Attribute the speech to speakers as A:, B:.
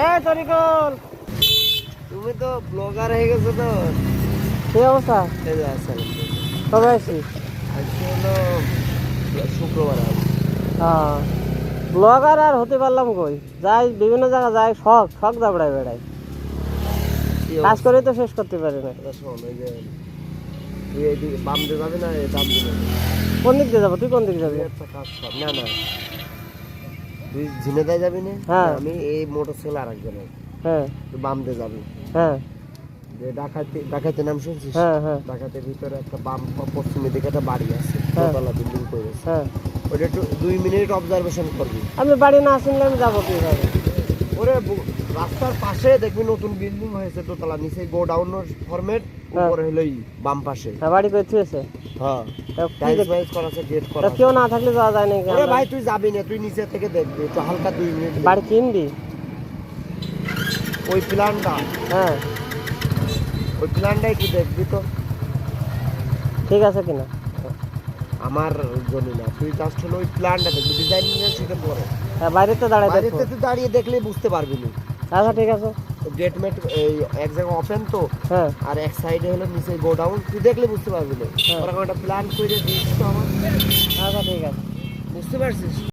A: এই তরিকুল,
B: তুমি তো ব্লগার হয়ে গেছো তো।
A: কি অবস্থা?
B: এই যে আসলে
A: কবে আসছি?
B: আজকে হলো শুক্রবার।
A: হ্যাঁ, ব্লগার আর হতে পারলাম কই, যাই বিভিন্ন জায়গা যাই, শখ শখ দাবড়ায় বেড়াই, কাজ করে তো শেষ করতে পারি না।
B: শোন, এই যে তুই এইদিকে বাম দিয়ে যাবি না, এই ডান দিয়ে যাবি?
A: কোন দিক দিয়ে যাবো? তুই কোন দিক যাবি?
B: তুই একটা কাজ কর, না না তুই ঝিনেদায় যাবি না,
A: হ্যাঁ।
B: আমি এই মোটর সাইকেল আর একজনের,
A: হ্যাঁ
B: তুই বাম দিয়ে যাবি।
A: হ্যাঁ
B: যে ডাকাতি, ডাকাতি নাম শুনছিস?
A: হ্যাঁ হ্যাঁ
B: ডাকাতের ভিতরে একটা বাম পশ্চিমের দিকে একটা বাড়ি আছে,
A: হ্যাঁ।
B: দোতলা বিল্ডিং করেছে।
A: হ্যাঁ,
B: ওটা একটু 2 মিনিট অবজারভেশন করবি।
A: আমি বাড়ি না আসলে আমি যাবো কিভাবে?
B: ওরে রাস্তার পাশে দেখবি নতুন বিল্ডিং হয়েছে, দোতলা, নিচে গোডাউন ফরম্যাট,
A: হ্যাঁ।
B: উপরে হলো বাম পাশে।
A: হ্যাঁ, বাড়ি করে থুয়েছে।
B: হ্যাঁ,
A: তা কি
B: টাইলস
A: দেখ-
B: ফাইলস করা আছে, গেট করা
A: তা
B: আছে।
A: কেউ না থাকলে যাওয়া যায় নাকি?
B: ওরে ভাই তুই যাবি না, তুই নিচে থেকে দেখবি একটু হালকা 2 মিনিট।
A: বাড়ি কিনবি?
B: ওই প্ল্যানটা,
A: হ্যাঁ,
B: ওই প্ল্যানটাই কি দেখবি তো।
A: ঠিক আছে কিনা?
B: আমার জন্য না, তুই জাস্ট হলো ওই প্ল্যানটা দেখবি, ডিজাইন শিখে পড়ে।
A: হ্যাঁ, বাইরে তো দাঁড়ায় দেখবো।
B: বাড়িতে তুই দাঁড়িয়ে দেখলেই বুঝতে পারবি না।
A: আচ্ছা ঠিক আছে।
B: গেট মেট এই এক জায়গায় ওপেন তো,
A: হ্যাঁ
B: আর এক সাইডে হলো নিচে গোডাউন, তুই দেখলে বুঝতে পারবি না।
A: হ্যাঁ।
B: ওরকম একটা প্ল্যান করে দিস তো আমার,
A: আচ্ছা ঠিক আছে।
B: বুঝতে পারছিস?